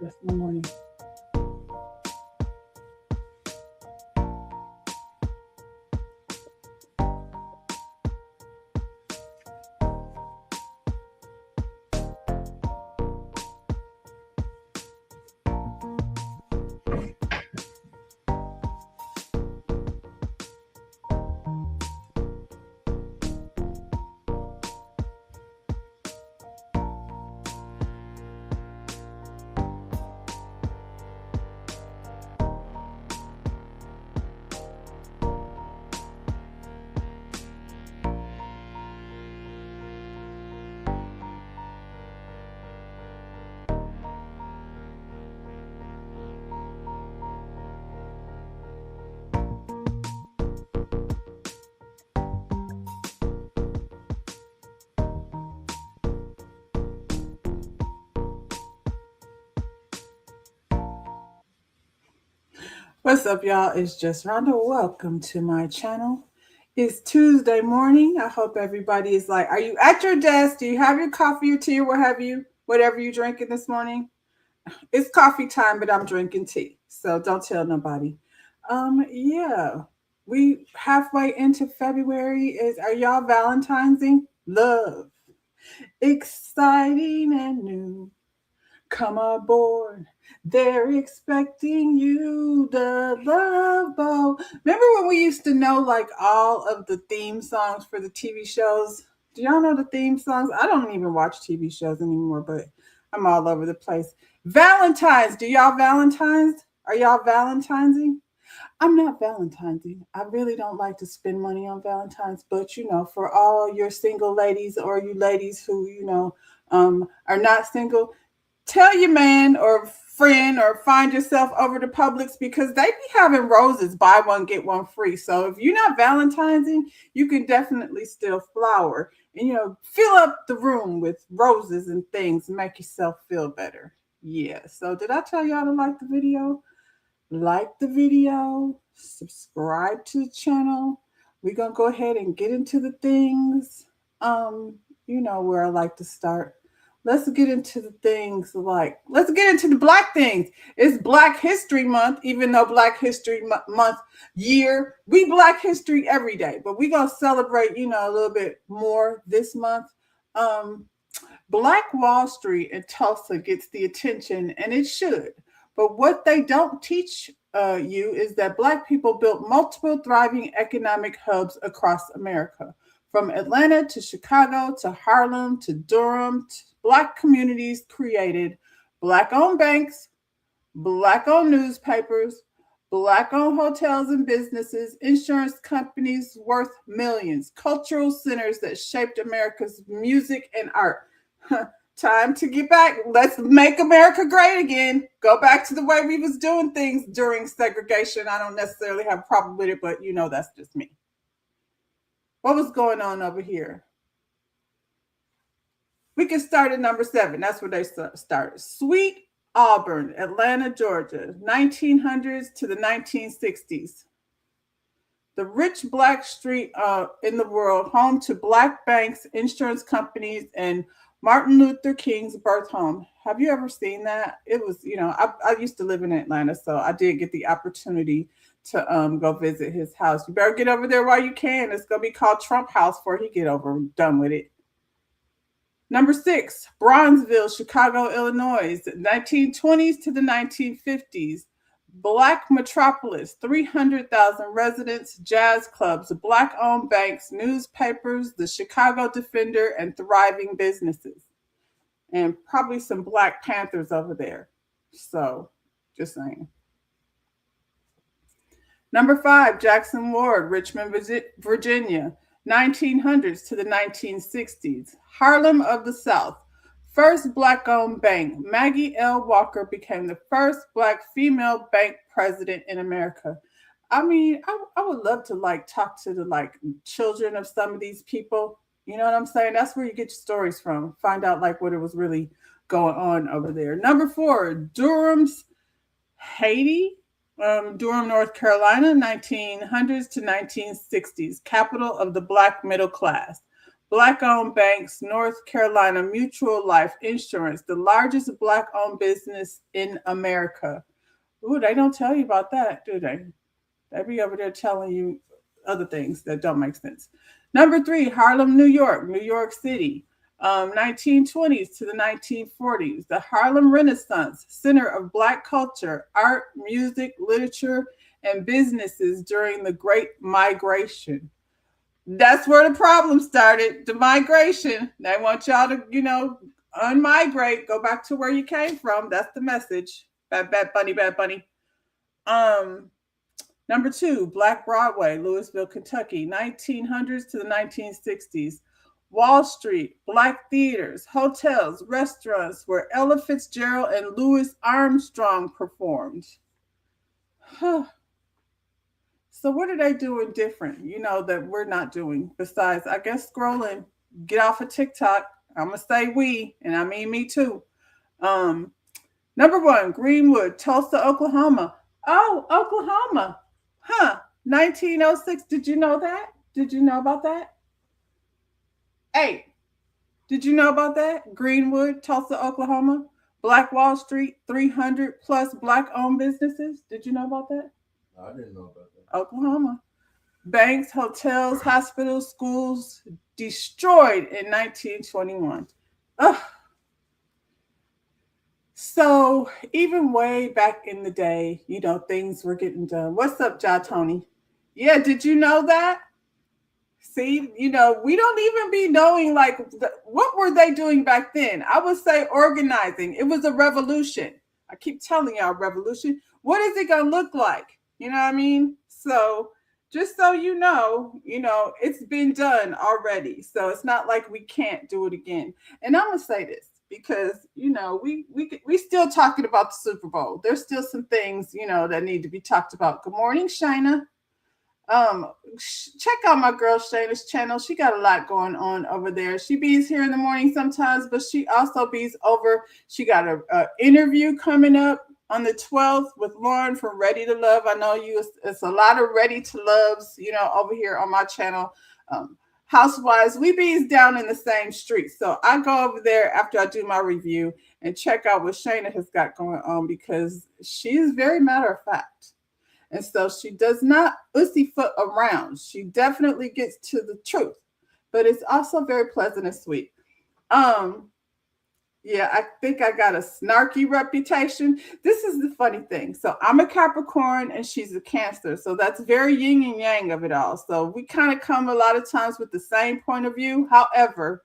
That's my morning. What's up, y'all? It's just Rhonda. Welcome to my channel. It's Tuesday morning. I hope everybody is like, are you at your desk? Do you have your coffee or tea or what have you? Whatever you're drinking this morning. It's coffee time, but I'm drinking tea. So don't tell nobody. Yeah. We halfway into February. Are y'all Valentine'sing? Love. Exciting and new. Come aboard. They're expecting you, the love boat. Remember when we used to know like all of the theme songs for the TV shows? Do y'all know the theme songs? I don't even watch TV shows anymore, but I'm all over the place. Valentine's. Do y'all Valentine's? Are y'all Valentine'sing? I'm not Valentine'sing. I really don't like to spend money on Valentine's, but for all your single ladies or you ladies who, are not single, tell your man or friend or find yourself over to Publix because they be having roses, buy one, get one free. So if you're not Valentine'sing, you can definitely still flower and, fill up the room with roses and things and make yourself feel better. Yeah. So did I tell y'all to like the video? Like the video, subscribe to the channel. We're going to go ahead and get into the things. You know where I like to start. Let's get into the things let's get into the black things. It's Black History Month, even though Black History Month year, we Black History every day, but we're going to celebrate, a little bit more this month. Black Wall Street in Tulsa gets the attention, and it should. But what they don't teach you is that Black people built multiple thriving economic hubs across America. From Atlanta to Chicago to Harlem to Durham, Black communities created Black owned banks, Black owned newspapers, Black owned hotels and businesses, insurance companies worth millions, cultural centers that shaped America's music and art. Time to get back. Let's make America great again. Go back to the way we was doing things during segregation. I don't necessarily have a problem with it, but that's just me. What was going on over here? We can start at number 7. That's where they started. Sweet Auburn, Atlanta, Georgia, 1900s to the 1960s. The rich Black street in the world, home to Black banks, insurance companies, and Martin Luther King's birth home. Have you ever seen that? It was, I used to live in Atlanta, so I did get the opportunity to go visit his house. You better get over there while you can. It's going to be called Trump House before he get over done with it. Number 6, Bronzeville, Chicago, Illinois, 1920s to the 1950s. Black metropolis, 300,000 residents, jazz clubs, Black-owned banks, newspapers, the Chicago Defender, and thriving businesses. And probably some Black Panthers over there. So, just saying. Number 5, Jackson Ward, Richmond, Virginia, 1900s to the 1960s. Harlem of the South. First Black-owned bank. Maggie L. Walker became the first Black female bank president in America. I mean, I would love to talk to the children of some of these people. You know what I'm saying? That's where you get your stories from. Find out what it was really going on over there. Number 4, Durham's Haiti. Durham, North Carolina, 1900s to 1960s, capital of the Black middle class. Black-owned banks, North Carolina Mutual Life Insurance, the largest black-owned business in America. Ooh, they don't tell you about that, do they? They be over there telling you other things that don't make sense. Number three, Harlem, New York, New York City. 1920s to the 1940s, the Harlem Renaissance, center of Black culture, art, music, literature, and businesses during the Great Migration. That's where the problem started, the migration. They want y'all to, unmigrate, go back to where you came from. That's the message. Bad, bad bunny, bad bunny. Um, Number two, Black Broadway, Louisville, Kentucky, 1900s to the 1960s. Wall Street, Black theaters, hotels, restaurants where Ella Fitzgerald and Louis Armstrong performed. So, what are they doing different, that we're not doing besides, I guess, scrolling? Get off of TikTok. I'm going to say we, and I mean me too. Um, Number one, Greenwood, Tulsa, Oklahoma. Oh, Oklahoma. Huh. 1906. Did you know that? Did you know about that? Hey, did you know about that? Greenwood, Tulsa, Oklahoma. Black Wall Street, 300 plus black owned businesses. Did you know about that? I didn't know about that. Oklahoma. Banks, hotels, hospitals, schools destroyed in 1921. Ugh. So even way back in the day, things were getting done. What's up, Ja Tony? Yeah, did you know that? See, we don't even be knowing like what were they doing back then? I would say organizing. It was a revolution. I keep telling y'all revolution. What is it gonna look like? You know what I mean? So just so it's been done already. So it's not like we can't do it again. And I'm gonna say this because we still talking about the Super Bowl. There's still some things that need to be talked about. Good morning, Shayna. Check out my girl Shayna's channel. She got a lot going on over there. She bees here in the morning sometimes, but she also bees over. She got a interview coming up on the 12th with Lauren from Ready to Love. I know it's a lot of Ready to Loves, over here on my channel. Housewives, we bees down in the same street. So I go over there after I do my review and check out what Shayna has got going on because she is very matter of fact. And so she does not pussyfoot around. She definitely gets to the truth, but it's also very pleasant and sweet. Yeah, I think I got a snarky reputation. This is the funny thing. So I'm a Capricorn and she's a Cancer. So that's very yin and yang of it all. So we kind of come a lot of times with the same point of view. However,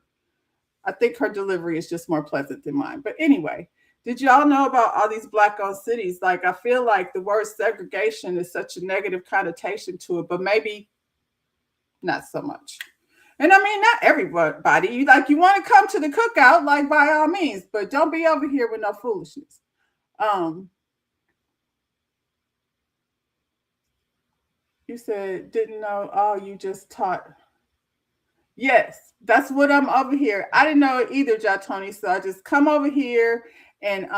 I think her delivery is just more pleasant than mine. But anyway, did y'all know about all these black-owned cities? Like, I feel like the word segregation is such a negative connotation to it, but maybe not so much. And I mean, not everybody. You want to come to the cookout, like by all means, but don't be over here with no foolishness. You said didn't know. Oh, you just taught. Yes, that's what I'm over here. I didn't know it either, Ja Tony. So I just come over here and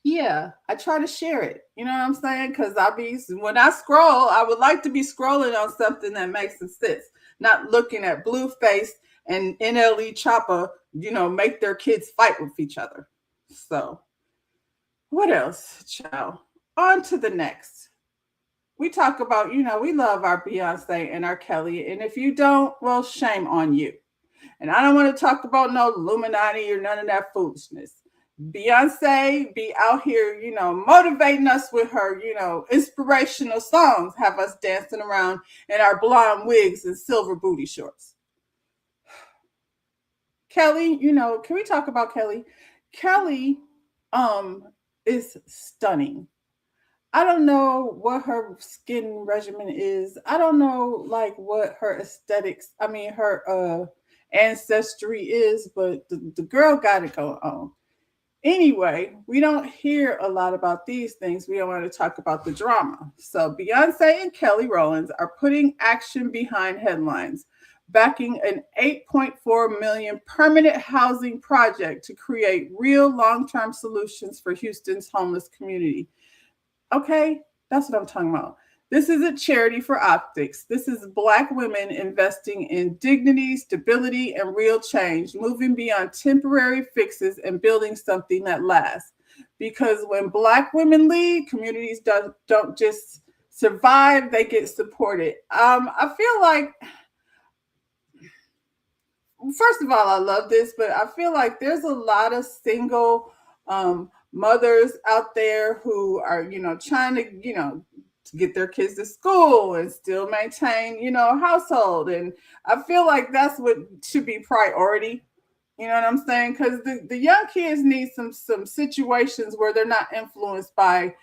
yeah, I try to share it. You know what I'm saying? Because when I scroll, I would like to be scrolling on something that makes some sense, not looking at Blueface and NLE Choppa, make their kids fight with each other. So, what else, child? On to the next. We talk about, we love our Beyonce and our Kelly. And if you don't, well, shame on you. And I don't want to talk about no Illuminati or none of that foolishness. Beyonce be out here, motivating us with her, inspirational songs, have us dancing around in our blonde wigs and silver booty shorts. Kelly, can we talk about Kelly? Kelly is stunning. I don't know what her skin regimen is. I don't know what her aesthetics, her ancestry is, but the girl got it going on. Anyway, we don't hear a lot about these things. We don't want to talk about the drama. So Beyonce and Kelly Rowland are putting action behind headlines, backing an $8.4 million permanent housing project to create real long-term solutions for Houston's homeless community. Okay, that's what I'm talking about. This isn't charity for optics. This is Black women investing in dignity, stability, and real change, moving beyond temporary fixes and building something that lasts. Because when Black women lead, communities don't just survive, they get supported. I feel like, first of all, I love this, but I feel like there's a lot of single mothers out there who are, trying to, to get their kids to school and still maintain, a household. And I feel like that's what should be priority. You know what I'm saying? Because the young kids need some situations where they're not influenced by,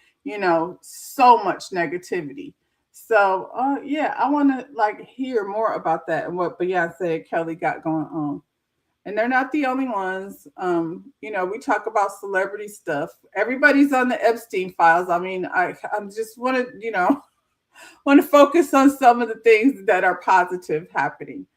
so much negativity. So yeah, I want to like hear more about that and what Beyonce and Kelly got going on. And they're not the only ones. We talk about celebrity stuff. Everybody's on the Epstein files. I mean, I just want to, want to focus on some of the things that are positive happening.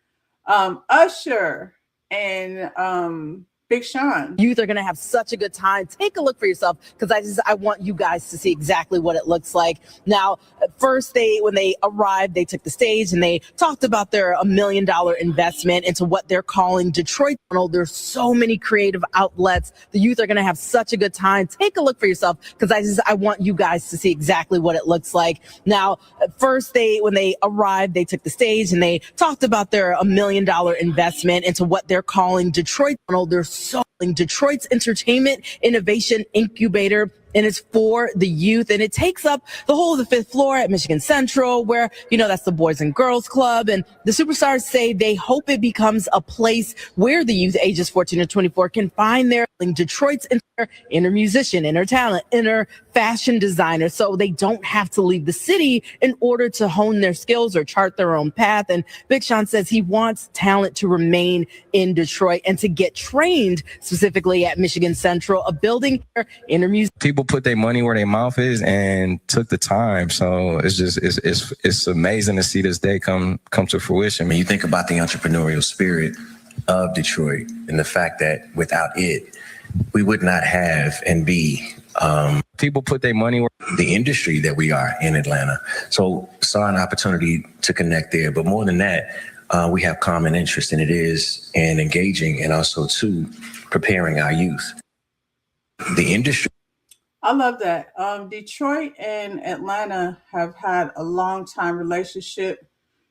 Usher and Big Sean. Youth are going to have such a good time. Take a look for yourself because I want you guys to see exactly what it looks like. Now, first when they arrived, they took the stage and they talked about their $1 million investment into what they're calling Detroit Tunnel. There's so many creative outlets. The youth are going to have such a good time. Take a look for yourself because I want you guys to see exactly what it looks like. Now, first when they arrived, they took the stage and they talked about their $1 million investment into what they're calling Detroit Tunnel. There's Detroit's entertainment innovation incubator, and it's for the youth, and it takes up the whole of the fifth floor at Michigan Central, where, that's the Boys and Girls Club. And the superstars say they hope it becomes a place where the youth ages 14 to 24 can find their Detroit's inner musician, inner talent, inner fashion designer, so they don't have to leave the city in order to hone their skills or chart their own path. And Big Sean says he wants talent to remain in Detroit and to get trained specifically at Michigan Central, a building inner music. People put their money where their mouth is and took the time. So it's just it's amazing to see this day come to fruition. I mean, you think about the entrepreneurial spirit of Detroit and the fact that without it, we would not have and be people put their money where the industry that we are in Atlanta. So saw an opportunity to connect there. But more than that, we have common interest, and it is in engaging and also to preparing our youth. The industry. I love that. Detroit and Atlanta have had a long time relationship,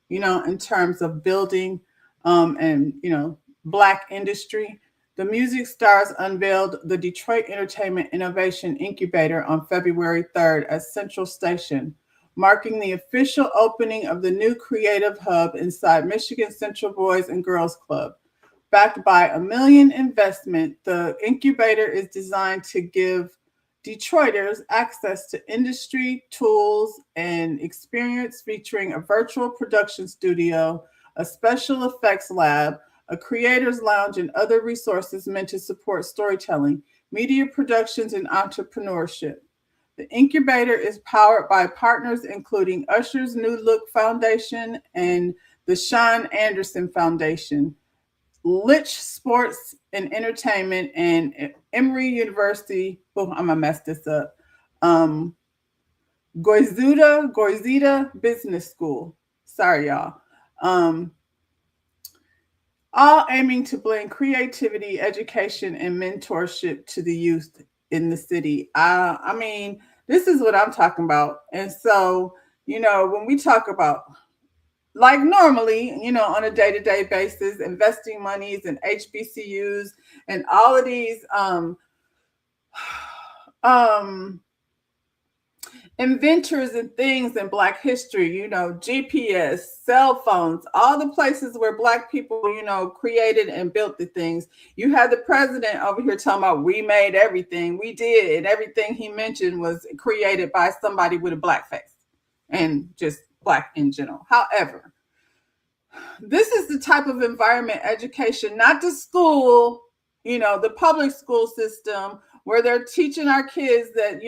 in terms of building and, Black industry. The music stars unveiled the Detroit Entertainment Innovation Incubator on February 3rd at Central Station, marking the official opening of the new creative hub inside Michigan Central Boys and Girls Club. Backed by $1 million investment, the incubator is designed to give Detroiters access to industry tools and experience, featuring a virtual production studio, a special effects lab, a creators lounge, and other resources meant to support storytelling, media productions, and entrepreneurship. The incubator is powered by partners including Usher's New Look Foundation and the Sean Anderson Foundation, Litch Sports and Entertainment, and Emory University. Oh, I'm gonna mess this up. Goizueta Business School. Sorry, y'all. All aiming to blend creativity, education, and mentorship to the youth in the city. I mean, this is what I'm talking about. And so, when we talk about, like normally, on a day-to-day basis, investing monies in HBCUs and all of these inventors and things in Black history, GPS, cell phones, all the places where Black people, created and built the things. You had the president over here talking about we made everything. We did. And everything he mentioned was created by somebody with a Black face and just Black in general. However, this is the type of environment education, not the school, the public school system, where they're teaching our kids that,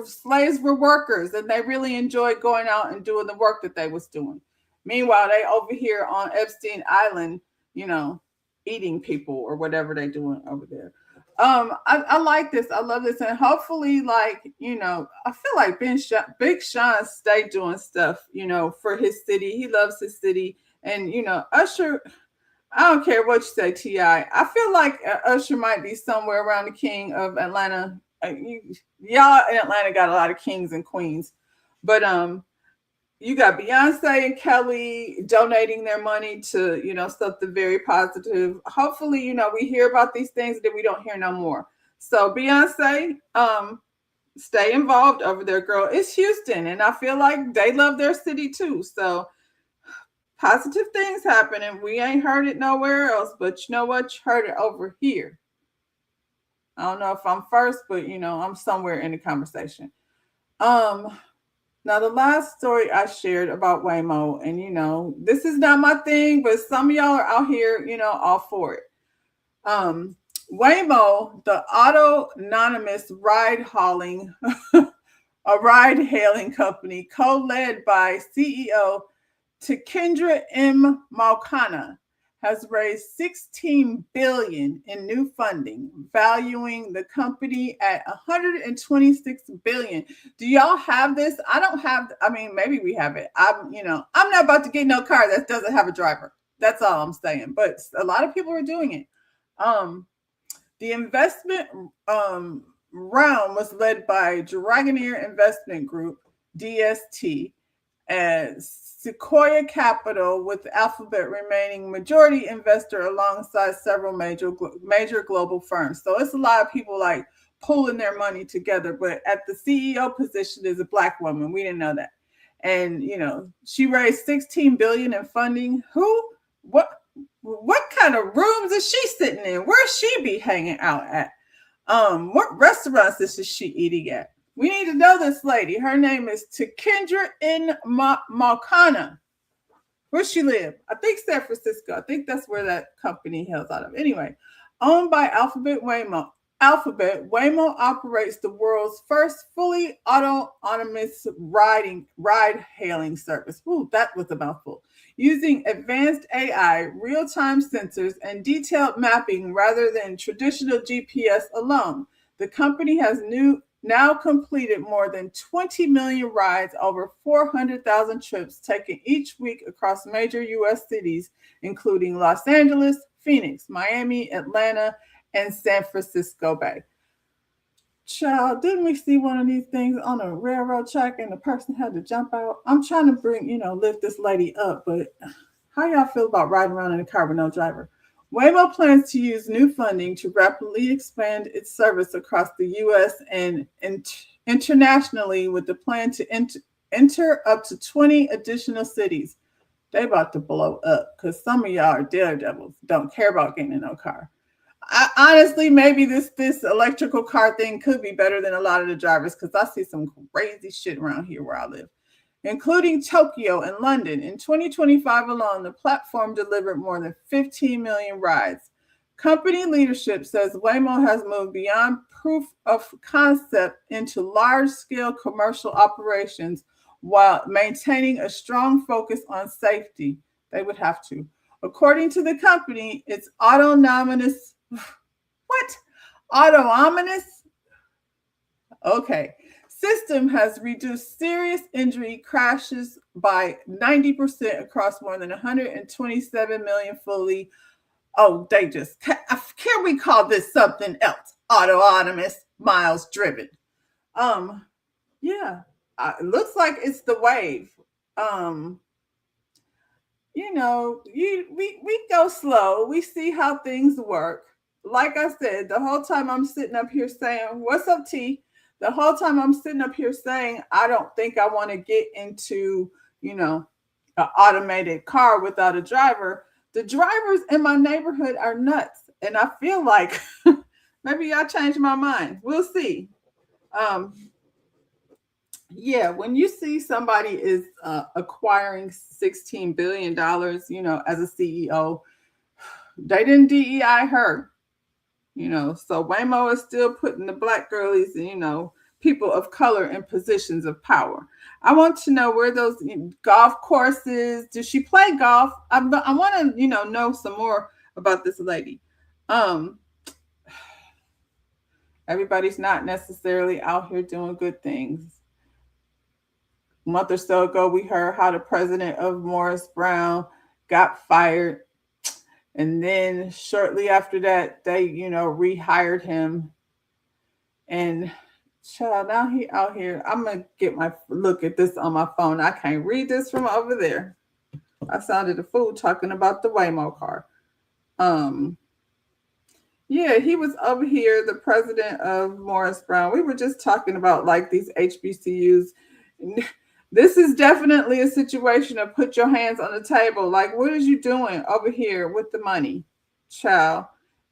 slaves were workers and they really enjoyed going out and doing the work that they was doing. Meanwhile, they over here on Epstein Island, eating people or whatever they're doing over there. I like this. I love this, and hopefully, like I feel like Big Sean stay doing stuff, for his city. He loves his city, and Usher. I don't care what you say, Ti. I feel like Usher might be somewhere around the king of Atlanta. Y'all in Atlanta got a lot of kings and queens, but you got Beyonce and Kelly donating their money to, something very positive. Hopefully, we hear about these things that we don't hear no more. So Beyonce, stay involved over there, girl. It's Houston, and I feel like they love their city too. So positive things happen, and we ain't heard it nowhere else. But you know what? You heard it over here. I don't know if I'm first, but I'm somewhere in the conversation. Um, Now, the last story I shared about Waymo, and this is not my thing, but some of y'all are out here, all for it. Um, Waymo, the autonomous ride hailing company, co-led by CEO Takendra M. Malkana, has raised $16 billion in new funding, valuing the company at $126 billion. Do y'all have this? I don't have. I mean, maybe we have it. I'm not about to get no car that doesn't have a driver. That's all I'm saying. But a lot of people are doing it. The investment round was led by Dragoneer Investment Group (DST) and Sequoia Capital, with Alphabet remaining majority investor alongside several major global firms. So it's a lot of people like pulling their money together. But at the CEO position is a Black woman. We didn't know that. And she raised $16 billion in funding. What kind of rooms is she sitting in? Where she be hanging out at? What restaurants is she eating at? We need to know this lady. Her name is Takendra N. Malkana. Where she live? I think San Francisco. I think that's where that company hails out of. Anyway, owned by Alphabet Waymo. Waymo operates the world's first fully autonomous ride-hailing service. Ooh, that was a mouthful. Using advanced AI, real-time sensors, and detailed mapping rather than traditional GPS alone. The company has now completed more than 20 million rides, over 400,000 trips taken each week across major U.S. cities, including Los Angeles, Phoenix, Miami, Atlanta, and San Francisco Bay. Child, didn't we see one of these things on a railroad track and the person had to jump out? I'm trying to lift this lady up, but how y'all feel about riding around in a car with no driver? Waymo plans to use new funding to rapidly expand its service across the U.S. and internationally, with the plan to enter up to 20 additional cities. They about to blow up because some of y'all are daredevils, don't care about getting in no car. Honestly, maybe this electrical car thing could be better than a lot of the drivers, because I see some crazy shit around here where I live, including Tokyo and London. In 2025 alone, the platform delivered more than 15 million rides. Company leadership says Waymo has moved beyond proof of concept into large-scale commercial operations while maintaining a strong focus on safety. They would have to. According to the company, its autonomous system has reduced serious injury crashes by 90% across more than 127 million fully. Oh, can we call this something else? Autonomous miles driven. Yeah, it looks like it's the wave. We go slow. We see how things work. Like I said, the whole time I'm sitting up here saying, "What's up, T?" The whole time I'm sitting up here saying, I don't think I want to get into, an automated car without a driver. The drivers in my neighborhood are nuts, and I feel like maybe I changed my mind. We'll see. Yeah, when you see somebody is acquiring $16 billion, as a CEO, they didn't DEI her, so Waymo is still putting the Black girlies and, people of color in positions of power. I want to know where those golf courses, does she play golf? I want to, know some more about this lady. Everybody's not necessarily out here doing good things. A month or so ago, we heard how the president of Morris Brown got fired. And then shortly after that, they, rehired him. And child, now he out here. I'm going to get my look at this on my phone. I can't read this from over there. I sounded a fool talking about the Waymo car. Yeah, he was over here, the president of Morris Brown. We were just talking about like these HBCUs. This is definitely a situation of put your hands on the table. Like, what is you doing over here with the money, child?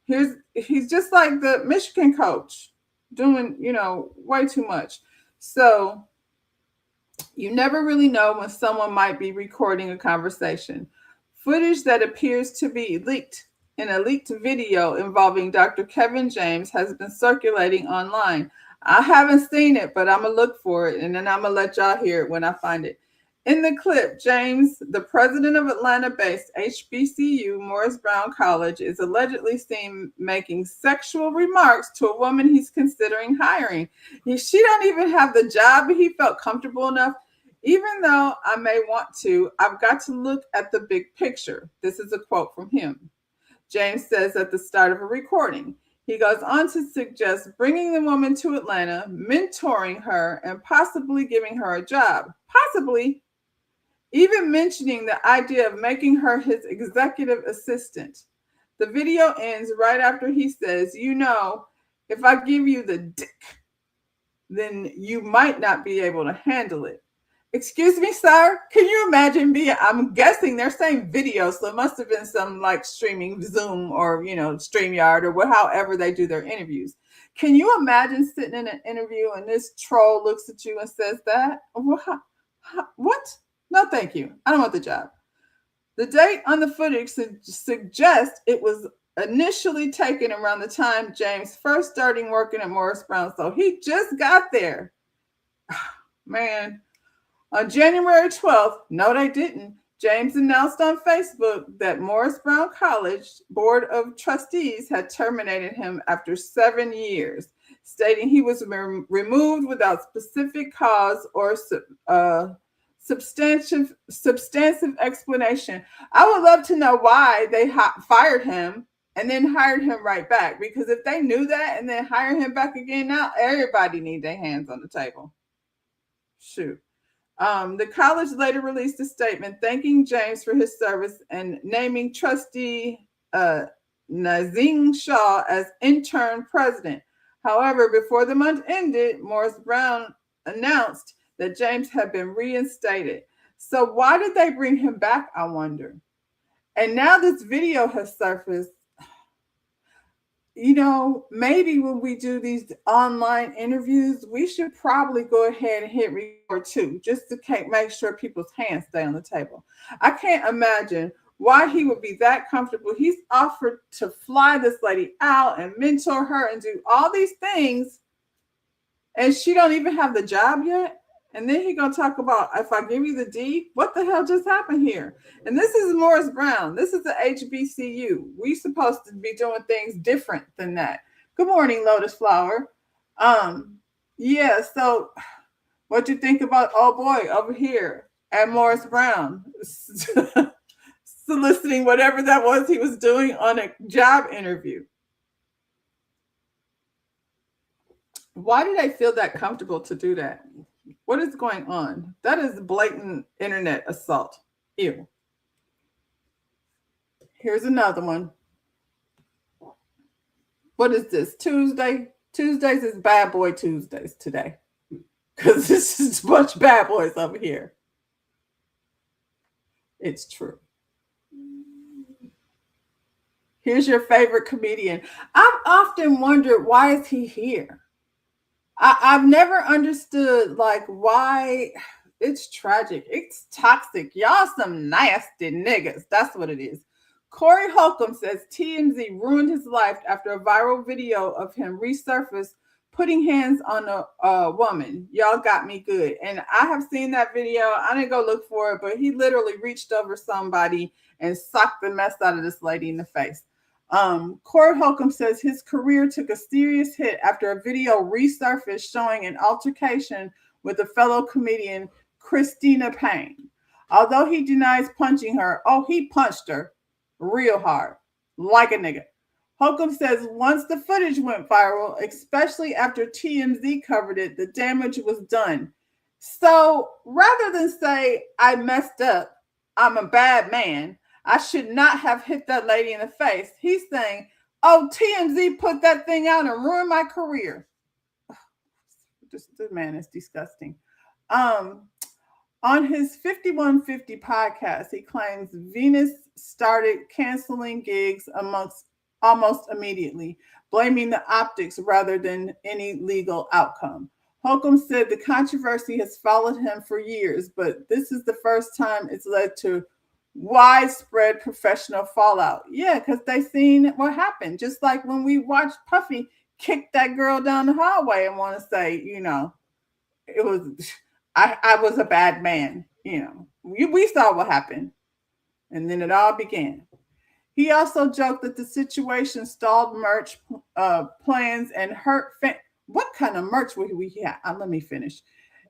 He's just like the Michigan coach doing, way too much. So you never really know when someone might be recording a conversation. Footage that appears to be leaked in a leaked video involving Dr. Kevin James has been circulating online. I haven't seen it, but I'm going to look for it, and then I'm going to let y'all hear it when I find it. In the clip, James, the president of Atlanta-based HBCU Morris Brown College, is allegedly seen making sexual remarks to a woman he's considering hiring. She don't even have the job, but he felt comfortable enough. Even though I may want to, I've got to look at the big picture. This is a quote from him. James says at the start of a recording. He goes on to suggest bringing the woman to Atlanta, mentoring her, and possibly giving her a job. Possibly even mentioning the idea of making her his executive assistant. The video ends right after he says, if I give you the dick, then you might not be able to handle it. Excuse me, sir, can you imagine I'm guessing they're saying video, so it must have been some like streaming Zoom or, StreamYard or however they do their interviews. Can you imagine sitting in an interview and this troll looks at you and says that? What? No, thank you. I don't want the job. The date on the footage suggests it was initially taken around the time James first started working at Morris Brown. So he just got there. Man. On January 12th, no, they didn't. James announced on Facebook that Morris Brown College Board of Trustees had terminated him after 7 years, stating he was removed without specific cause or substantive explanation. I would love to know why they fired him and then hired him right back, because if they knew that and then hire him back again, now everybody need their hands on the table. Shoot. The college later released a statement thanking James for his service and naming trustee Nazing Shaw as interim president. However, before the month ended, Morris Brown announced that James had been reinstated. So why did they bring him back, I wonder? And now this video has surfaced. Maybe when we do these online interviews, we should probably go ahead and hit record too, just to make sure people's hands stay on the table. I can't imagine why he would be that comfortable. He's offered to fly this lady out and mentor her and do all these things, and she don't even have the job yet. And then he gonna talk about, if I give you the D, what the hell just happened here? And this is Morris Brown. This is the HBCU. We supposed to be doing things different than that. Good morning, Lotus Flower. So what you think about old boy over here at Morris Brown soliciting whatever that was he was doing on a job interview? Why do they feel that comfortable to do that? What is going on? That is blatant internet assault. Ew. Here's another one. What is this? Tuesday? Tuesdays is Bad Boy Tuesdays today. Because this is a bunch of bad boys over here. It's true. Here's your favorite comedian. I've often wondered, why is he here? I've never understood why. It's tragic. It's toxic. Y'all some nasty niggas. That's what it is. Corey Holcomb says TMZ ruined his life after a viral video of him resurfaced putting hands on a woman. Y'all got me good. And I have seen that video. I didn't go look for it, but he literally reached over somebody and socked the mess out of this lady in the face. Corey Holcomb says his career took a serious hit after a video resurfaced showing an altercation with a fellow comedian, Christina Payne. Although he denies punching her, he punched her real hard, like a nigga. Holcomb says once the footage went viral, especially after TMZ covered it, the damage was done. So rather than say, I messed up, I'm a bad man, I should not have hit that lady in the face, he's saying, TMZ put that thing out and ruined my career. This man is disgusting. On his 5150 podcast, he claims Venus started canceling gigs almost immediately, blaming the optics rather than any legal outcome. Holcomb said the controversy has followed him for years, but this is the first time it's led to widespread professional fallout. Yeah, because they seen what happened. Just like when we watched Puffy kick that girl down the hallway and want to say, it was, I was a bad man. We saw what happened. And then it all began. He also joked that the situation stalled merch plans and hurt what kind of merch would we have? Let me finish.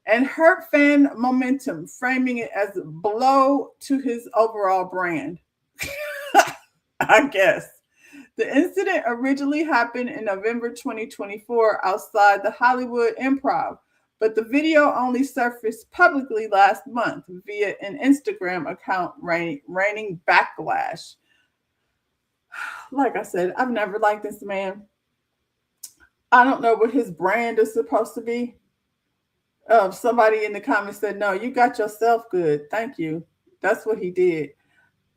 And hurt fan momentum, framing it as a blow to his overall brand. I guess. The incident originally happened in November 2024 outside the Hollywood Improv, but the video only surfaced publicly last month via an Instagram account raining backlash. Like I said, I've never liked this man. I don't know what his brand is supposed to be. Somebody in the comments said, no, you got yourself good. Thank you. That's what he did.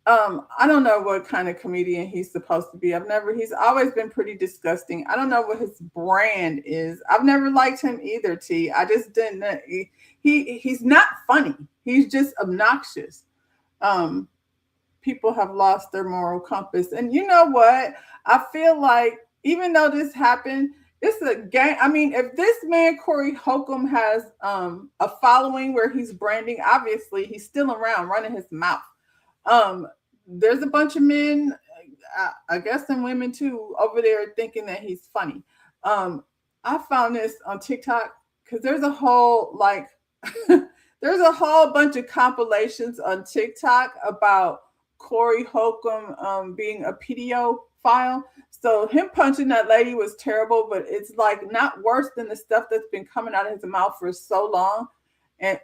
I don't know what kind of comedian he's supposed to be. He's always been pretty disgusting. I don't know what his brand is. I've never liked him either, T. I just didn't. He's not funny. He's just obnoxious. People have lost their moral compass. And you know what? I feel like even though this happened, it's a game. I mean, if this man, Corey Holcomb, has a following where he's branding, obviously he's still around running his mouth. There's a bunch of men, I guess, and women too, over there thinking that he's funny. I found this on TikTok because there's a whole there's a whole bunch of compilations on TikTok about Corey Holcomb being a pedophile. So him punching that lady was terrible, but it's like not worse than the stuff that's been coming out of his mouth for so long. And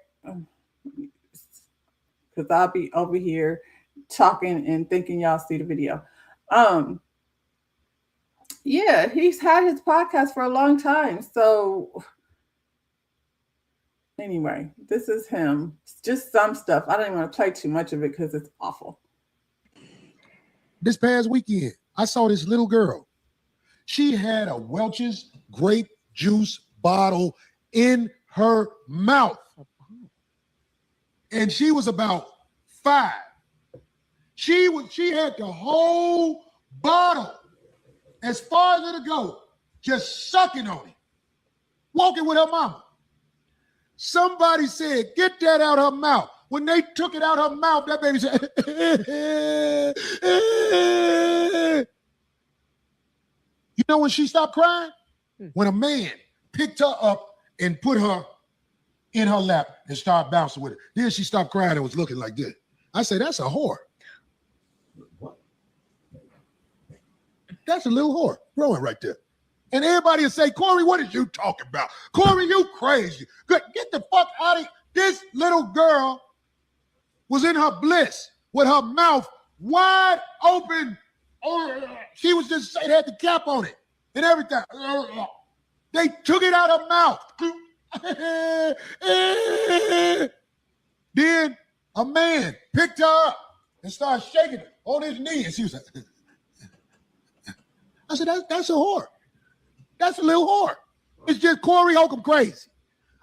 because I'll be over here talking and thinking y'all see the video. Yeah, he's had his podcast for a long time. So anyway, this is him. It's just some stuff. I don't even want to play too much of it because it's awful. This past weekend, I saw this little girl. She had a Welch's grape juice bottle in her mouth. And she was about 5. She had the whole bottle as far as it'll go, just sucking on it, walking with her mama. Somebody said, get that out her mouth. When they took it out her mouth, that baby said, you know when she stopped crying? When a man picked her up and put her in her lap and started bouncing with her. Then she stopped crying and was looking like this. I said, that's a whore. What? That's a little whore growing right there. And everybody will say, Corey, what are you talking about? Corey, you crazy. Get the fuck out of here. This little girl was in her bliss with her mouth wide open. She was just, it had the cap on it and everything. They took it out of her mouth. Then a man picked her up and started shaking her on his knee. And she was like, I said, that's a whore. That's a little whore. It's just Corey Holcomb crazy.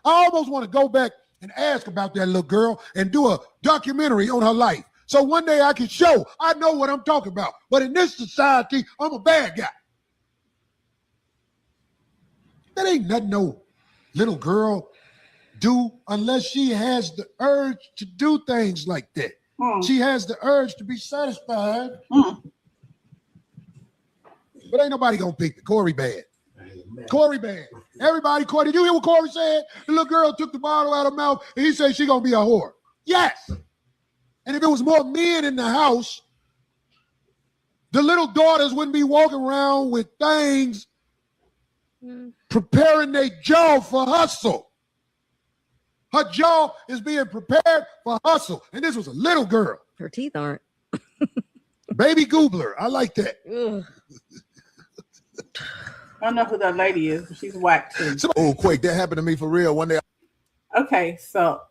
I almost want to go back and ask about that little girl and do a documentary on her life. So one day I can show I know what I'm talking about. But in this society, I'm a bad guy. That ain't nothing no little girl do unless she has the urge to do things like that. She has the urge to be satisfied. But ain't nobody gonna pick the Corey bad. Corey bad. Everybody, Corey, did you hear what Corey said? The little girl took the bottle out of her mouth and he said she gonna be a whore. Yes. And if it was more men in the house, the little daughters wouldn't be walking around with things preparing their jaw for hustle. Her jaw is being prepared for hustle. And this was a little girl. Her teeth aren't. Baby Goobler. I like that. I don't know who that lady is, but she's whack too. Oh, Quake, that happened to me for real one day. Okay, so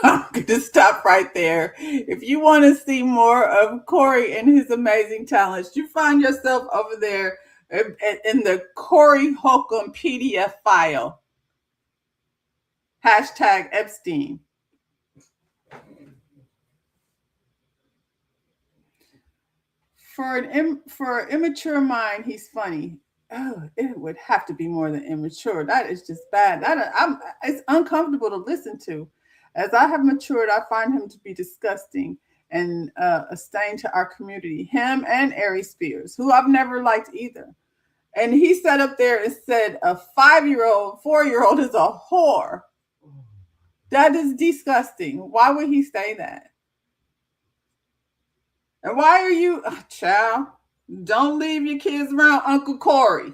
I'm going to stop right there. If you want to see more of Corey and his amazing talents, you find yourself over there in the Corey Holcomb PDF file. Hashtag Epstein. For an immature mind, he's funny. Oh, it would have to be more than immature. That is just bad. It's uncomfortable to listen to. As I have matured, I find him to be disgusting and a stain to our community. Him and Ari Spears, who I've never liked either. And he sat up there and said a 5-year-old, 4-year-old is a whore. That is disgusting. Why would he say that? And why are you, child, don't leave your kids around Uncle Corey,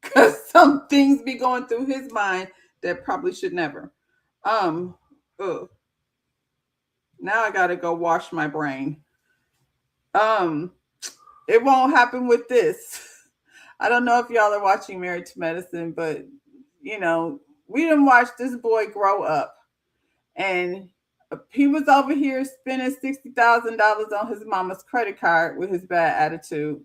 because some things be going through his mind that probably should never. Now I got to go wash my brain. It won't happen with this. I don't know if y'all are watching Married to Medicine, but, you know, we didn't watch this boy grow up. And he was over here spending $60,000 on his mama's credit card with his bad attitude.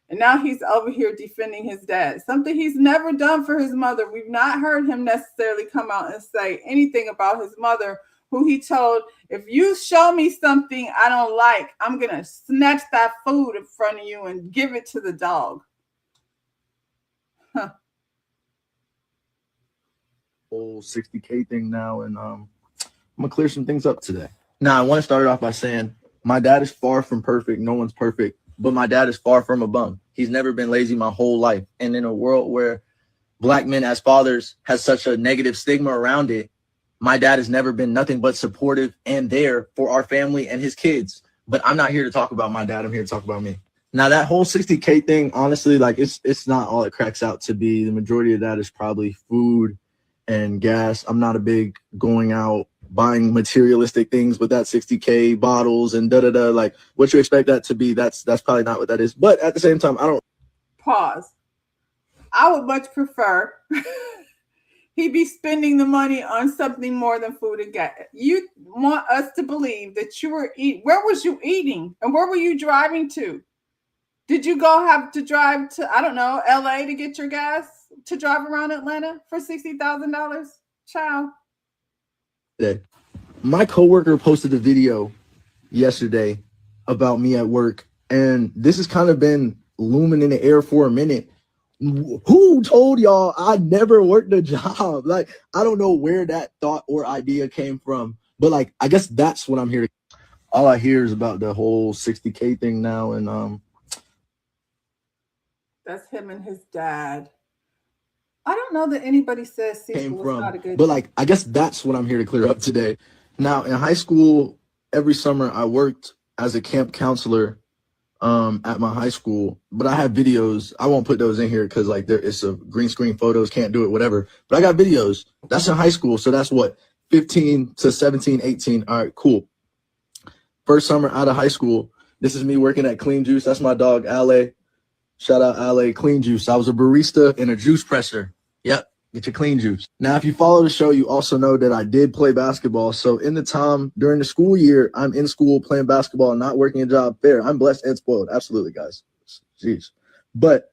And now he's over here defending his dad, something he's never done for his mother. We've not heard him necessarily come out and say anything about his mother, who he told, if you show me something I don't like, I'm going to snatch that food in front of you and give it to the dog. Huh. Whole 60K thing now, and I'm gonna clear some things up today. Now, I want to start it off by saying my dad is far from perfect. No one's perfect, but my dad is far from a bum. He's never been lazy my whole life. And in a world where Black men as fathers has such a negative stigma around it, my dad has never been nothing but supportive and there for our family and his kids. But I'm not here to talk about my dad. I'm here to talk about me. Now, that whole 60K thing, honestly, like it's not all it cracks out to be. The majority of that is probably food and gas. I'm not a big going out buying materialistic things with that 60K, bottles and da-da-da. Like, what you expect that to be, that's probably not what that is. But at the same time, I don't. Pause. I would much prefer he be spending the money on something more than food and gas. You want us to believe that you were eating. Where was you eating? And where were you driving to? Did you have to drive to, I don't know, LA to get your gas to drive around Atlanta for $60,000? Child. My coworker posted a video yesterday about me at work, and this has kind of been looming in the air for a minute. Who told y'all I never worked a job? Like, I don't know where that thought or idea came from, but like, I guess that's what I'm here to. All I hear is about the whole 60K thing now, and that's him and his dad. I don't know that anybody says Cecil was not a good. But like, I guess that's what I'm here to clear up today. Now, in high school, every summer I worked as a camp counselor at my high school. But I have videos. I won't put those in here because like it's a green screen photos, can't do it, whatever. But I got videos. That's in high school. So that's what, 15 to 17, 18. All right, cool. First summer out of high school, this is me working at Clean Juice. That's my dog, Ale. Shout out Ale, Clean Juice. I was a barista and a juice presser. Yep, get your clean juice. Now, if you follow the show, you also know that I did play basketball. So in the time during the school year, I'm in school playing basketball, not working a job. Fair. I'm blessed and spoiled. Absolutely, guys. Jeez. But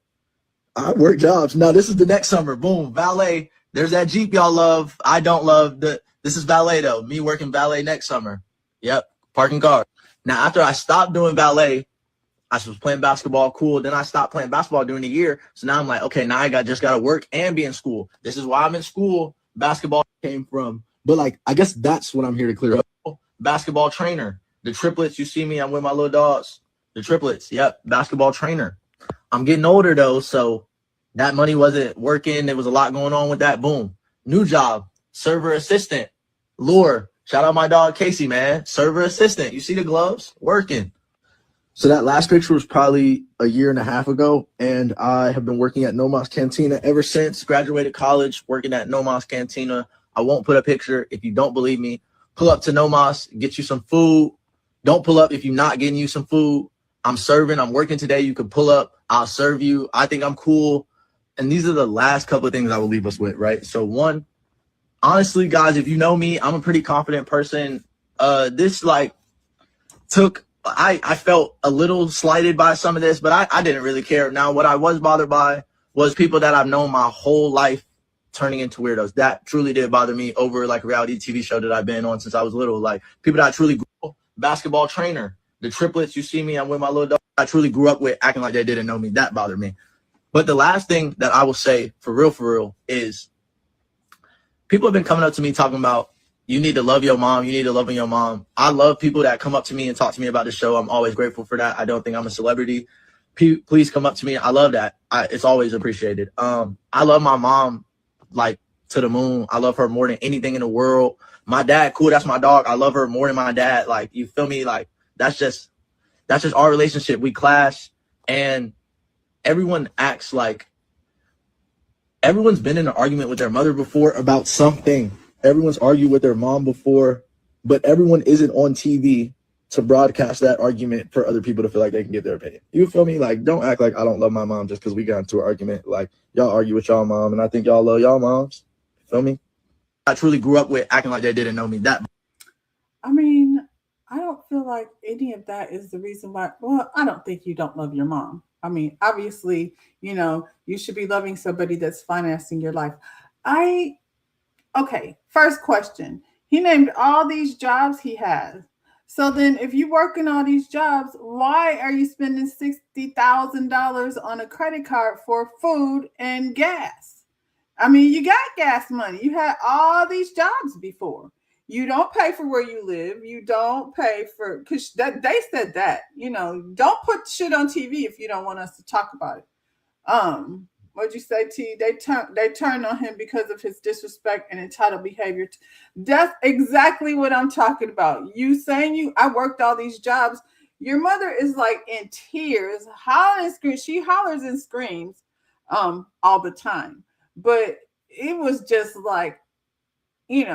I work jobs. Now, this is the next summer. Boom, valet. There's that Jeep y'all love. I don't love. This is valet, though. Me working valet next summer. Yep, parking cars. Now, after I stopped doing valet, I was playing basketball, cool. Then I stopped playing basketball during the year. So now I'm like, okay, now I just got to work and be in school. This is why I'm in school. Basketball came from. But like, I guess that's what I'm here to clear up. Basketball trainer. The triplets, you see me, I'm with my little dogs. The triplets, yep, basketball trainer. I'm getting older though, so that money wasn't working. There was a lot going on with that. Boom. New job, server assistant. Lure. Shout out my dog Casey, man. Server assistant. You see the gloves? Working. So that last picture was probably a year and a half ago, and I have been working at Nomos Cantina ever since. Graduated college, working at Nomos Cantina. I won't put a picture. If you don't believe me, pull up to Nomos, get you some food. Don't pull up if you're not getting you some food. I'm serving. I'm working today. You can pull up. I'll serve you. I think I'm cool. And these are the last couple of things I will leave us with, right? So one, honestly, guys, if you know me, I'm a pretty confident person. This like took, I felt a little slighted by some of this, but I didn't really care. Now, what I was bothered by was people that I've known my whole life turning into weirdos. That truly did bother me over like a reality TV show that I've been on since I was little. Like people that I truly grew up, basketball trainer, the triplets, you see me, I'm with my little dog. I truly grew up with acting like they didn't know me. That bothered me. But the last thing that I will say for real is people have been coming up to me talking about, you need to love your mom. You need to love your mom. I love people that come up to me and talk to me about the show. I'm always grateful for that. I don't think I'm a celebrity. Please come up to me. I love that. It's always appreciated. I love my mom like to the moon. I love her more than anything in the world. My dad, cool. That's my dog. I love her more than my dad. Like, you feel me? Like, that's just our relationship. We clash, and everyone acts like everyone's been in an argument with their mother before about something. Everyone's argued with their mom before, but everyone isn't on TV to broadcast that argument for other people to feel like they can give their opinion. You feel me? Like, don't act like I don't love my mom just because we got into an argument. Like, y'all argue with y'all mom, and I think y'all love y'all moms. Feel me? I truly grew up with acting like they didn't know me. That. I mean, I don't feel like any of that is the reason why. Well, I don't think you don't love your mom. I mean, obviously, you should be loving somebody that's financing your life. Okay, first question. He named all these jobs he has. So then if you work in all these jobs, why are you spending $60,000 on a credit card for food and gas? I mean, you got gas money. You had all these jobs before. You don't pay for where you live. You don't pay for, because they said that, don't put shit on TV if you don't want us to talk about it. What'd you say, T? They turned on him because of his disrespect and entitled behavior. That's exactly what I'm talking about. You saying I worked all these jobs. Your mother is like in tears, hollering and screams. She hollers and screams all the time. But it was just like, it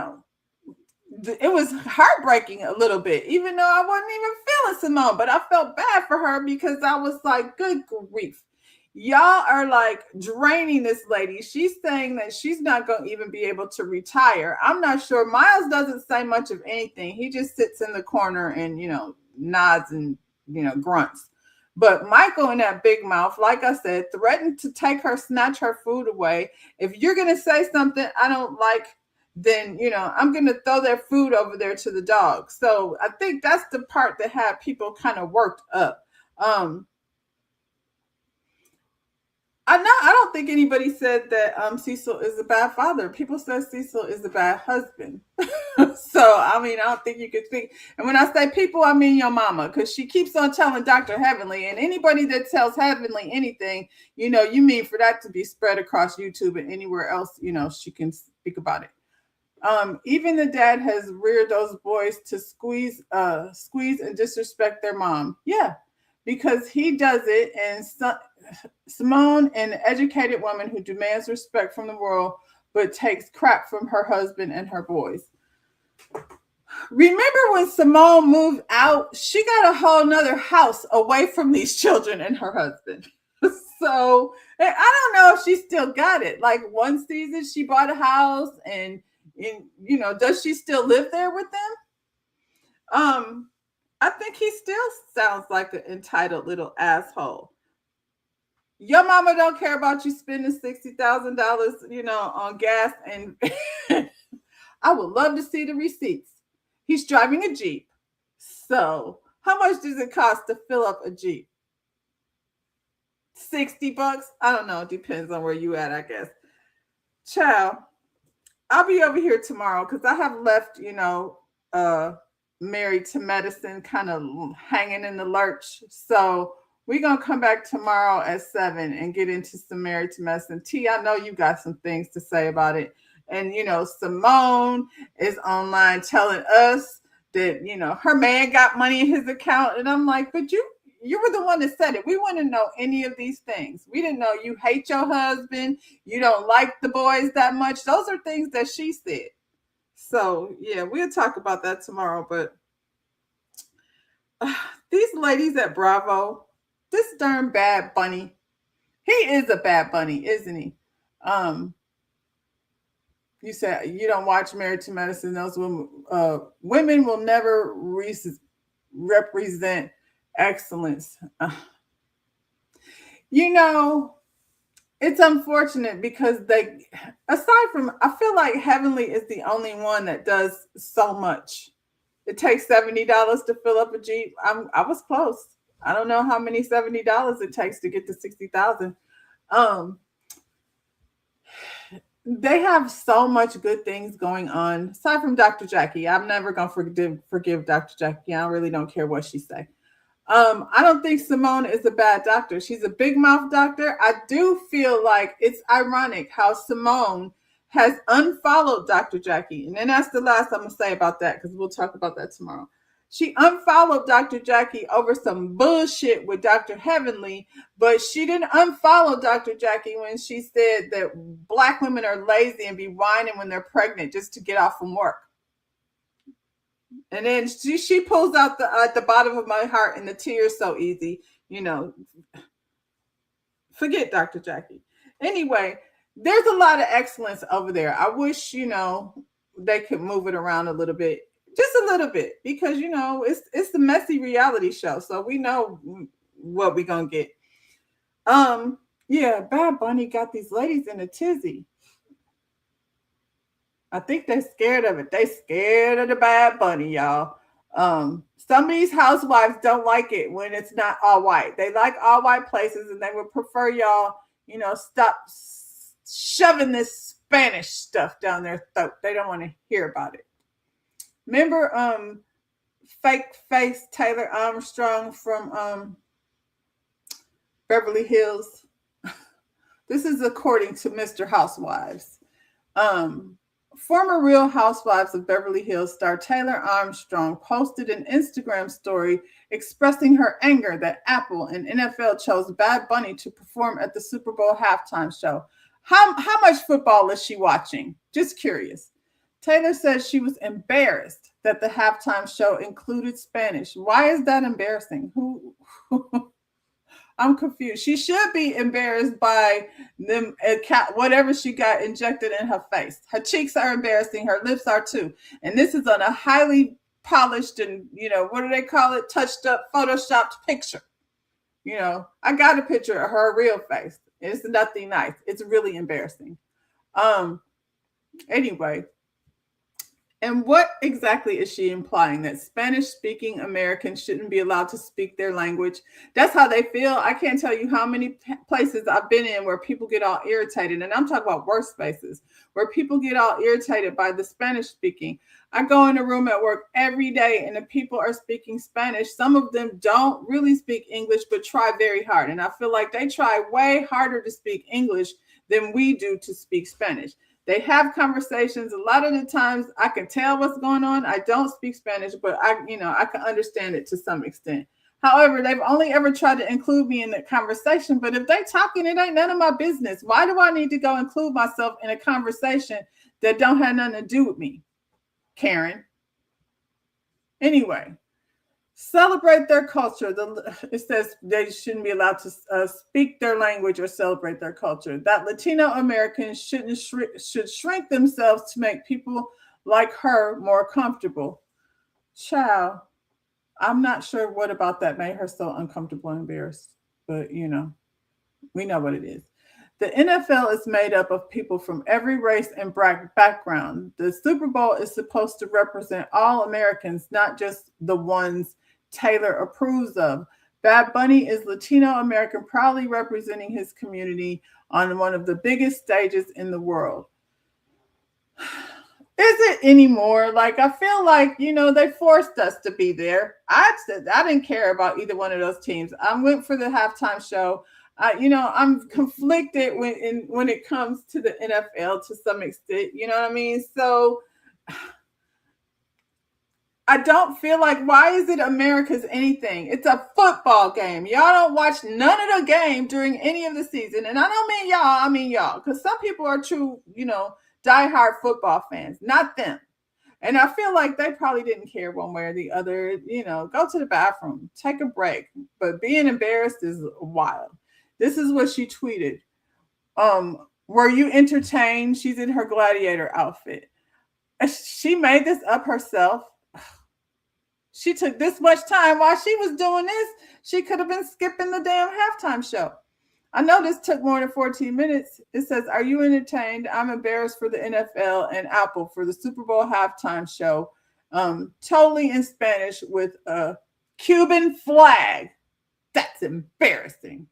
was heartbreaking a little bit, even though I wasn't even feeling Simone, but I felt bad for her because I was like, good grief. Y'all are like draining this lady. She's saying that she's not going to even be able to retire. I'm not sure. Miles doesn't say much of anything. He just sits in the corner and, nods and, grunts. But Michael in that big mouth, like I said, threatened to snatch her food away. If you're going to say something I don't like, then, I'm going to throw their food over there to the dog. So I think that's the part that had people kind of worked up. I don't think anybody said that Cecil is a bad father. People said Cecil is a bad husband. So, I mean, I don't think you could think. And when I say people, I mean your mama, because she keeps on telling Dr. Heavenly, and anybody that tells Heavenly anything, you mean for that to be spread across YouTube and anywhere else, she can speak about it. Even the dad has reared those boys to squeeze and disrespect their mom. Yeah, because he does it, and Simone, an educated woman who demands respect from the world, but takes crap from her husband and her boys. Remember when Simone moved out? She got a whole nother house away from these children and her husband. So I don't know if she still got it. Like one season she bought a house and does she still live there with them? I think he still sounds like an entitled little asshole. Your mama don't care about you spending $60,000, on gas, and I would love to see the receipts. He's driving a Jeep. So how much does it cost to fill up a Jeep? $60? I don't know. It depends on where you at, I guess. Child, I'll be over here tomorrow because I have left, Married to Medicine kind of hanging in the lurch. So We're going to come back tomorrow at 7 and get into some Married to Medicine. T, I know you got some things to say about it. And, Simone is online telling us that, her man got money in his account. And I'm like, but you were the one that said it. We wouldn't know any of these things. We didn't know you hate your husband. You don't like the boys that much. Those are things that she said. So, yeah, we'll talk about that tomorrow. But these ladies at Bravo, this darn Bad Bunny, he is a Bad Bunny, isn't he? You said you don't watch Married to Medicine. Those women will never represent excellence. It's unfortunate because aside from, I feel like Heavenly is the only one that does so much. It takes $70 to fill up a Jeep. I was close. I don't know how many $70 it takes to get to 60,000. They have so much good things going on. Aside from Dr. Jackie, I'm never gonna forgive Dr. Jackie. I really don't care what she say. I don't think Simone is a bad doctor. She's a big mouth doctor. I do feel like it's ironic how Simone has unfollowed Dr. Jackie. And then that's the last I'm going to say about that, because we'll talk about that tomorrow. She unfollowed Dr. Jackie over some bullshit with Dr. Heavenly, but she didn't unfollow Dr. Jackie when she said that Black women are lazy and be whining when they're pregnant just to get off from work. And then she pulls out at the bottom of my heart, and the tears so easy, Forget Dr. Jackie. Anyway, there's a lot of excellence over there. I wish, they could move it around a little bit, just a little bit, because, it's the messy reality show. So we know what we're going to get. Yeah, Bad Bunny got these ladies in a tizzy. I think they're scared of it. They scared of the Bad Bunny, y'all. Some of these housewives don't like it when it's not all white. They like all white places, and they would prefer y'all, stop shoving this Spanish stuff down their throat. They don't want to hear about it. Remember fake face Taylor Armstrong from Beverly Hills? This is according to Mr. Housewives. Former Real Housewives of Beverly Hills star Taylor Armstrong posted an Instagram story expressing her anger that Apple and NFL chose Bad Bunny to perform at the Super Bowl halftime show. How much football is she watching? Just curious. Taylor says she was embarrassed that the halftime show included Spanish. Why is that embarrassing? I'm confused. She should be embarrassed by them, whatever she got injected in her face. Her cheeks are embarrassing. Her lips are too. And this is on a highly polished and, what do they call it? Touched up, photoshopped picture. I got a picture of her real face. It's nothing nice. It's really embarrassing. Anyway. And what exactly is she implying? That Spanish-speaking Americans shouldn't be allowed to speak their language? That's how they feel. I can't tell you how many places I've been in where people get all irritated. And I'm talking about worse spaces where people get all irritated by the Spanish-speaking. I go in a room at work every day and the people are speaking Spanish. Some of them don't really speak English, but try very hard. And I feel like they try way harder to speak English than we do to speak Spanish. They have conversations. A lot of the times I can tell what's going on. I don't speak Spanish, but I can understand it to some extent. However, they've only ever tried to include me in the conversation. But if they talking, it ain't none of my business. Why do I need to go include myself in a conversation that don't have nothing to do with me, Karen? Anyway. Celebrate their culture. It says they shouldn't be allowed to speak their language or celebrate their culture. That Latino Americans should shrink themselves to make people like her more comfortable. Child, I'm not sure what about that made her so uncomfortable and embarrassed. But, we know what it is. The NFL is made up of people from every race and background. The Super Bowl is supposed to represent all Americans, not just the ones Taylor approves of. Bad Bunny is Latino American, proudly representing his community on one of the biggest stages in the world. it anymore? Like, I feel like, they forced us to be there. I didn't care about either one of those teams. I went for the halftime show. I'm conflicted when it comes to the NFL to some extent. You know what I mean? So I don't feel like, why is it America's anything? It's a football game. Y'all don't watch none of the game during any of the season. And I don't mean y'all, I mean y'all. Because some people are true, diehard football fans, not them. And I feel like they probably didn't care one way or the other. Go to the bathroom, take a break. But being embarrassed is wild. This is what she tweeted. Were you entertained? She's in her gladiator outfit. She made this up herself. She took this much time while she was doing this. She could have been skipping the damn halftime show. I know this took more than 14 minutes. It says, are you entertained? I'm embarrassed for the NFL and Apple for the Super Bowl halftime show. Totally in Spanish with a Cuban flag. That's embarrassing.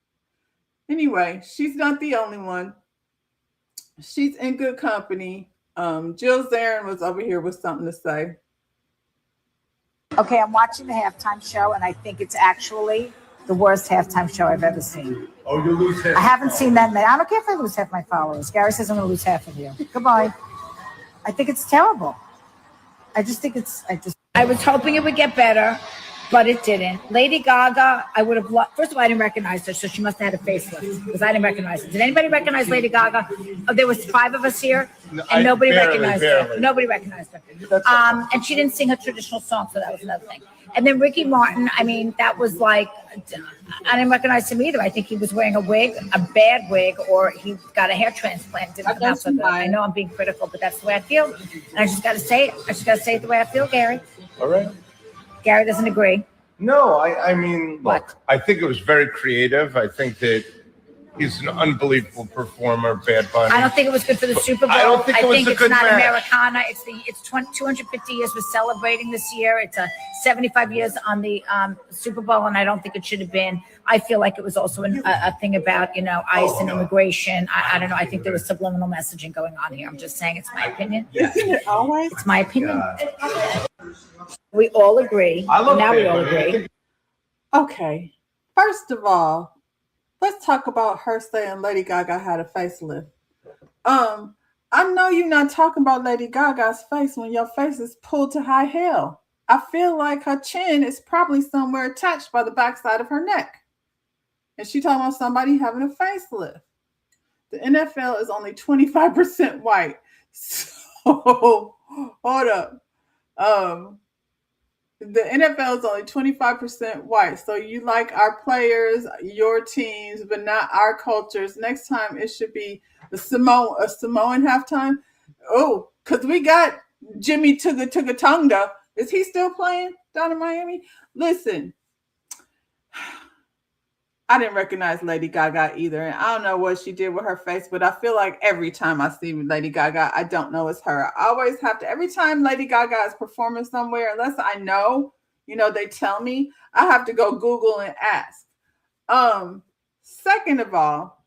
Anyway, she's not the only one. She's in good company. Jill Zarin was over here with something to say. Okay, I'm watching the halftime show, and I think it's actually the worst halftime show I've ever seen. Oh, you lose half. I haven't seen that many. I don't care if I lose half my followers. Gary says I'm going to lose half of you. Goodbye. I think it's terrible. I was hoping it would get better, but it didn't. Lady Gaga, I would have loved. First of all, I didn't recognize her, so she must have had a facelift because I didn't recognize her. Did anybody recognize Lady Gaga? Oh, there was 5 of us here, and nobody recognized her. Nobody recognized her. And she didn't sing her traditional song, so that was another thing. And then Ricky Martin, I mean, that was like, I didn't recognize him either. I think he was wearing a wig, a bad wig, or he got a hair transplant. Didn't come out so good. I know I'm being critical, but that's the way I feel. And I just got to say it. I just got to say it the way I feel, Gary. All right. Gary doesn't agree. No, I mean, look, I think it was very creative. I think that he's an unbelievable performer, Bad Bunny. I don't think it was good for the Super Bowl. I don't think it was a good not match. Americana. It's 250 years we're celebrating this year. It's 75 years on the Super Bowl, and I don't think it should have been. I feel like it was also a thing about, ICE and immigration. I don't know. I think there was subliminal messaging going on here. I'm just saying it's my opinion. Isn't it always? It's my opinion. We all agree. Now we all agree. Okay. First of all, let's talk about her saying Lady Gaga had a facelift. I know you're not talking about Lady Gaga's face when your face is pulled to high hell. I feel like her chin is probably somewhere attached by the backside of her neck. And she talking about somebody having a facelift. The NFL is only 25% white. So, hold up. The NFL is only 25% white. So you like our players, your teams, but not our cultures. Next time it should be a Samoan halftime. Oh, because we got Jimmy Tugatungda. Is he still playing down in Miami? Listen, I didn't recognize Lady Gaga either. And I don't know what she did with her face, but I feel like every time I see Lady Gaga, I don't know it's her. I always have to, every time Lady Gaga is performing somewhere, unless I know, they tell me, I have to go Google and ask. Second of all,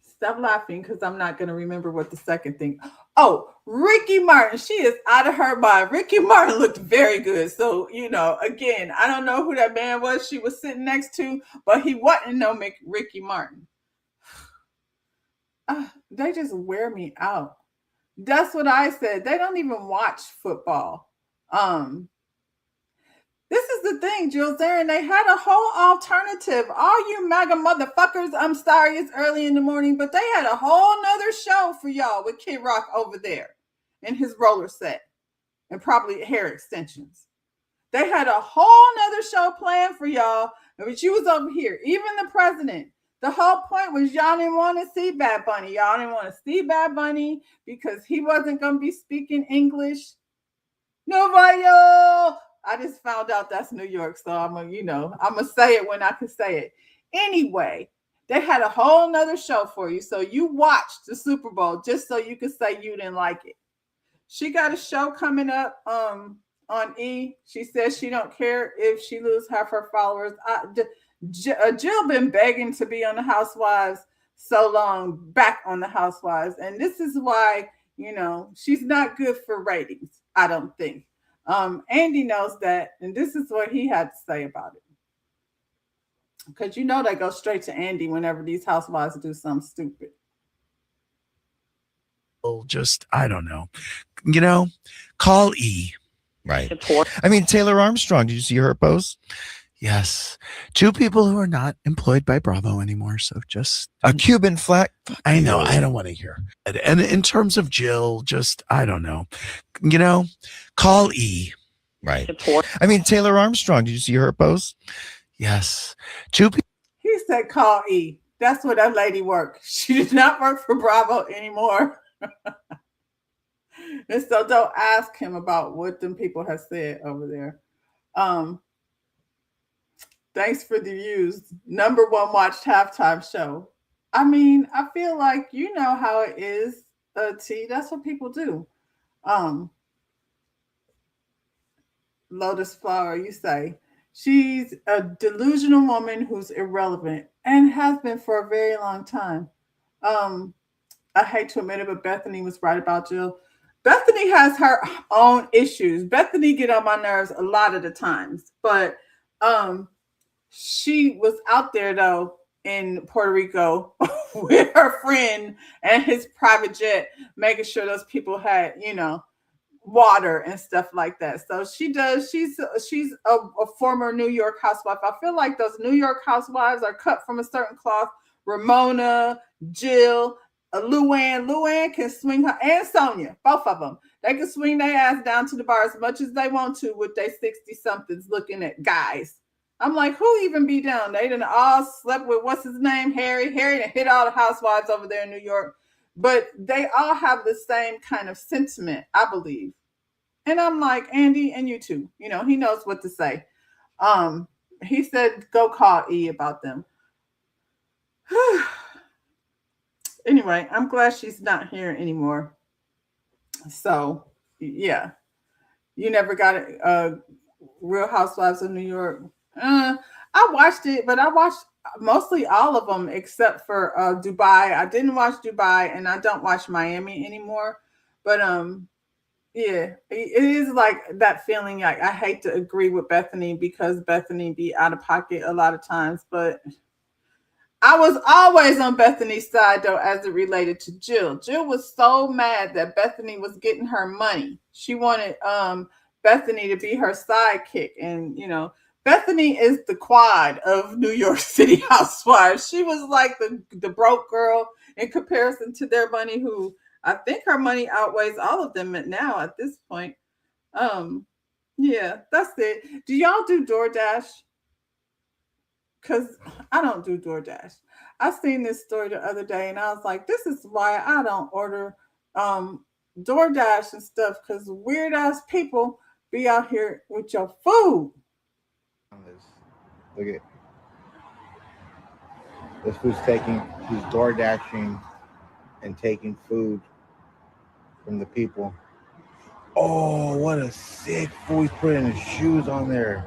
stop laughing because I'm not going to remember what the second thing. Oh, Ricky Martin. She is out of her mind. Ricky Martin looked very good. So, again, I don't know who that man was she was sitting next to, but he wasn't no Ricky Martin. They just wear me out. That's what I said. They don't even watch football. This is the thing, Jill Zarin. They had a whole alternative. All you MAGA motherfuckers, I'm sorry, it's early in the morning, but they had a whole nother show for y'all with Kid Rock over there in his roller set and probably hair extensions. They had a whole nother show planned for y'all, but you was over here. Even the president. The whole point was y'all didn't want to see Bad Bunny. Y'all didn't want to see Bad Bunny because he wasn't going to be speaking English. Novayo. I just found out that's New York, so I'm gonna say it when I can say it. Anyway, they had a whole nother show for you, so you watched the Super Bowl just so you could say you didn't like it. She got a show coming up on E. She says she don't care if she loses half her followers. Jill been begging to be on the Housewives so long back on the Housewives. And this is why, she's not good for ratings, I don't think. Andy knows that, and this is what he had to say about it. Because they go straight to Andy whenever these housewives do something stupid. Just, I don't know. Call E. Right. I mean, Taylor Armstrong, did you see her post? Yes. Two people who are not employed by Bravo anymore. So just a Cuban flag. I know. I don't want to hear. And in terms of Jill, just, I don't know. Call E. Right. I mean, Taylor Armstrong, did you see her post? Yes. Two people. He said call E. That's where that lady worked. She did not work for Bravo anymore. And so don't ask him about what them people have said over there. Thanks for the views. #1 watched halftime show. I mean, I feel like you know how it is, T. That's what people do. Lotus Flower, you say. She's a delusional woman who's irrelevant and has been for a very long time. I hate to admit it, but Bethany was right about Jill. Bethany has her own issues. Bethany get on my nerves a lot of the times, but she was out there though in Puerto Rico with her friend and his private jet, making sure those people had, water and stuff like that. So she's a former New York housewife. I feel like those New York housewives are cut from a certain cloth. Ramona, Jill, Luann can swing her, and Sonia, both of them. They can swing their ass down to the bar as much as they want to with their 60-somethings looking at guys. I'm like, who even be down? They done all slept with, what's his name? Harry done hit all the housewives over there in New York. But they all have the same kind of sentiment, I believe. And I'm like, Andy, and you too. He knows what to say. He said, go call E about them. Anyway, I'm glad she's not here anymore. So, yeah. You never got Real Housewives of New York? I watched it, but I watched mostly all of them except for Dubai. I didn't watch Dubai, and I don't watch Miami anymore. But yeah, it is like that feeling. Like I hate to agree with Bethany because Bethany be out of pocket a lot of times, but I was always on Bethany's side though, as it related to Jill. Jill was so mad that Bethany was getting her money. She wanted Bethany to be her sidekick, and Bethany is the quad of New York City housewives. She was like the broke girl in comparison to their money, who I think her money outweighs all of them now at this point. Yeah, that's it. Do y'all do DoorDash? Because I don't do DoorDash. I seen this story the other day, and I was like, this is why I don't order DoorDash and stuff, because weird-ass people be out here with your food. Look at this food's he's door dashing and taking food from the people. Oh, what a sick food. He's putting his shoes on there.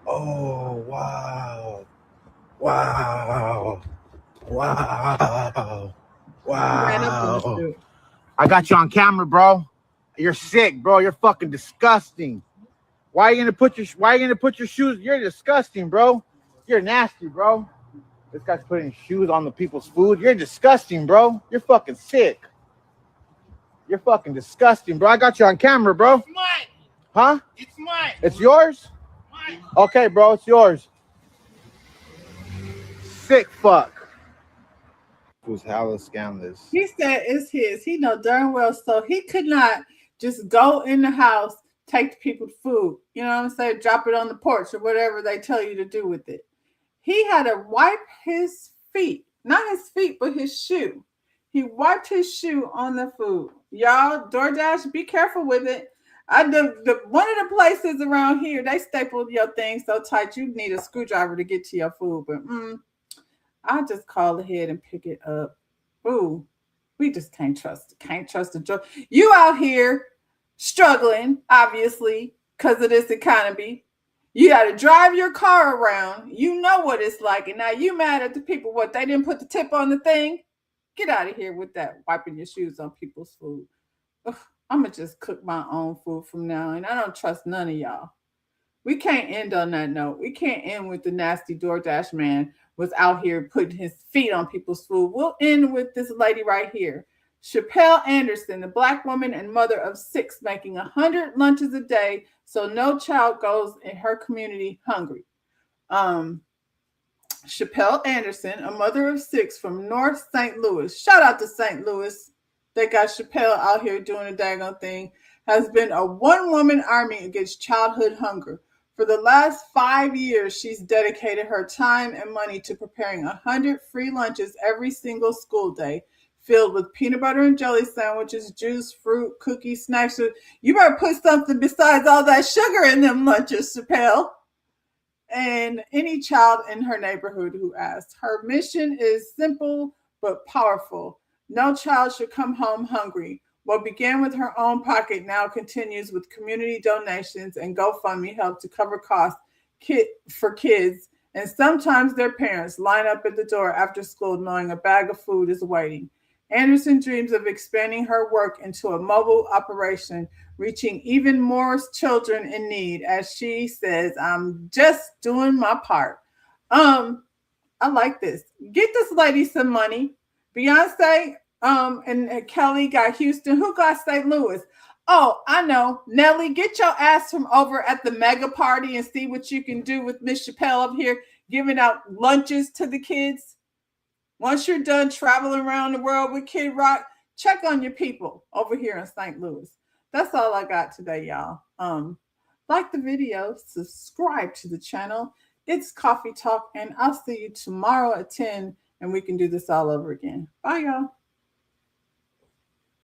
Oh, wow. Wow. Wow. Wow. I got you on camera, bro. You're sick, bro. You're fucking disgusting. Why are you gonna put your shoes? You're disgusting, bro. You're nasty, bro. This guy's putting shoes on the people's food. You're disgusting, bro. You're fucking sick. You're fucking disgusting, bro. I got you on camera, bro. It's mine. Huh? It's mine. It's yours? Mine. Okay, bro. It's yours. Sick fuck. Who's hella scandalous. He said it's his. He know darn well, so he could not just go in the house, take the people's food. You know what I'm saying? Drop it on the porch or whatever they tell you to do with it. He had to wipe his feet, not his feet, but his shoe. He wiped his shoe on the food. Y'all, DoorDash, be careful with it. One of the places around here, they stapled your thing so tight you need a screwdriver to get to your food. But I just call ahead and pick it up. Ooh, we just can't trust it. Can't trust the joke. You out here struggling, obviously, because of this economy. You got to drive your car around. You know what it's like. And now you mad at the people. What, they didn't put the tip on the thing? Get out of here with that wiping your shoes on people's food. Ugh, I'm going to just cook my own food from now. And I don't trust none of y'all. We can't end on that note. We can't end with the nasty DoorDash man was out here putting his feet on people's food. We'll end with this lady right here. Chappelle Anderson, the Black woman and mother of 6, making 100 lunches a day so no child goes in her community hungry. Chappelle Anderson, a mother of 6 from North St. Louis. Shout out to St. Louis. They got Chappelle out here doing a daggone thing. Has been a one-woman army against childhood hunger. For the last 5 years, she's dedicated her time and money to preparing 100 free lunches every single school day, filled with peanut butter and jelly sandwiches, juice, fruit, cookies, snacks. You better put something besides all that sugar in them lunches, Chappelle. And any child in her neighborhood who asks. Her mission is simple but powerful. No child should come home hungry. What began with her own pocket now continues with community donations and GoFundMe help to cover costs for kids. And sometimes their parents line up at the door after school knowing a bag of food is waiting. Anderson dreams of expanding her work into a mobile operation, reaching even more children in need. As she says, I'm just doing my part. I like this. Get this lady some money. Beyonce and Kelly got Houston. Who got St. Louis? Oh, I know. Nelly, get your ass from over at the mega party and see what you can do with Miss Chappelle up here giving out lunches to the kids. Once you're done traveling around the world with Kid Rock, check on your people over here in St. Louis. That's all I got today, y'all. Like the video, subscribe to the channel. It's Coffee Talk, and I'll see you tomorrow at 10, and we can do this all over again. Bye, y'all.